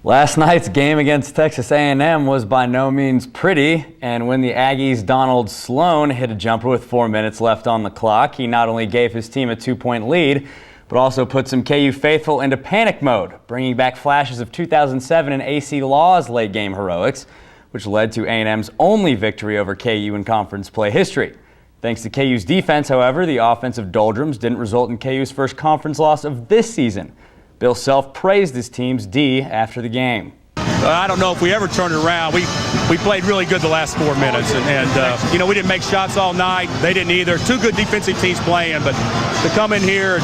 Last night's game against Texas A&M was by no means pretty, and when the Aggies' Donald Sloan hit a jumper with 4 minutes left on the clock, he not only gave his team a 2-point lead, but also put some KU faithful into panic mode, bringing back flashes of 2007 and AC Law's late-game heroics, which led to A&M's only victory over KU in conference play history. Thanks to KU's defense, however, the offensive doldrums didn't result in KU's first conference loss of this season. Bill Self praised his team's D after the game. I don't know if we ever turned it around. We played really good the last 4 minutes, and we didn't make shots all night. They didn't either. Two good defensive teams playing, but to come in here,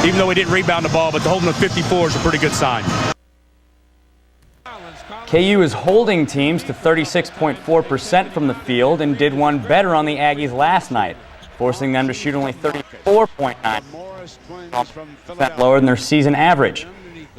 even though we didn't rebound the ball, but to hold them to 54 is a pretty good sign. KU is holding teams to 36.4% from the field and did one better on the Aggies last night, forcing them to shoot only 34.9%, lower than their season average.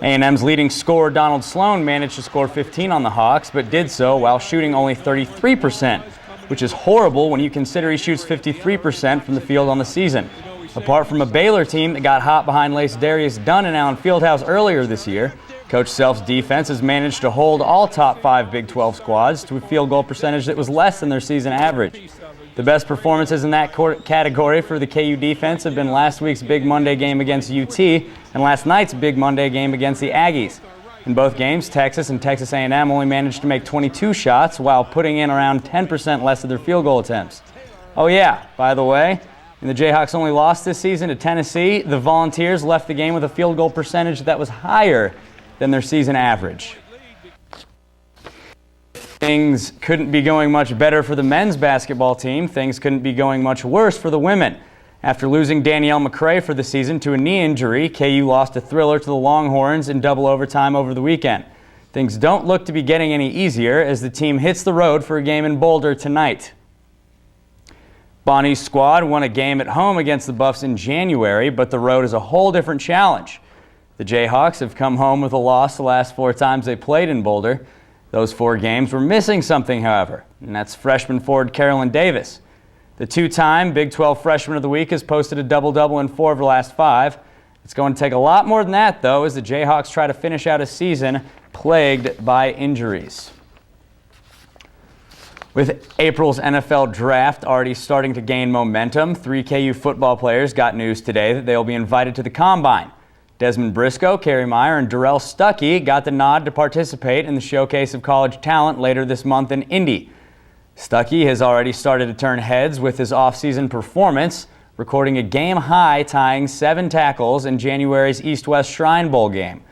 A&M's leading scorer Donald Sloan managed to score 15 on the Hawks, but did so while shooting only 33%, which is horrible when you consider he shoots 53% from the field on the season. Apart from a Baylor team that got hot behind Lace Darius Dunn and Allen Fieldhouse earlier this year, Coach Self's defense has managed to hold all top 5 Big 12 squads to a field goal percentage that was less than their season average. The best performances in that category for the KU defense have been last week's Big Monday game against UT and last night's Big Monday game against the Aggies. In both games, Texas and Texas A&M only managed to make 22 shots while putting in around 10% less of their field goal attempts. Oh yeah, by the way, when the Jayhawks only lost this season to Tennessee, the Volunteers left the game with a field goal percentage that was higher than their season average. Things couldn't be going much better for the men's basketball team. Things couldn't be going much worse for the women. After losing Danielle McCray for the season to a knee injury, KU lost a thriller to the Longhorns in double overtime over the weekend. Things don't look to be getting any easier as the team hits the road for a game in Boulder tonight. Bonnie's squad won a game at home against the Buffs in January, but the road is a whole different challenge. The Jayhawks have come home with a loss the last 4 times they played in Boulder. Those 4 games were missing something, however, and that's freshman forward Carolyn Davis. The 2-time Big 12 Freshman of the Week has posted a double-double in 4 of the last 5. It's going to take a lot more than that, though, as the Jayhawks try to finish out a season plagued by injuries. With April's NFL draft already starting to gain momentum, 3 KU football players got news today that they will be invited to the Combine. Desmond Briscoe, Kerry Meyer, and Darrell Stuckey got the nod to participate in the Showcase of College Talent later this month in Indy. Stuckey has already started to turn heads with his offseason performance, recording a game-high tying 7 tackles in January's East-West Shrine Bowl game.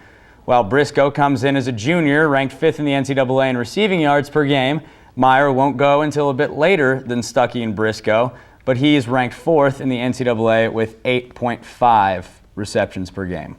While Briscoe comes in as a junior, ranked 5th in the NCAA in receiving yards per game, Meyer won't go until a bit later than Stuckey and Briscoe, but he is ranked 4th in the NCAA with 8.5 receptions per game.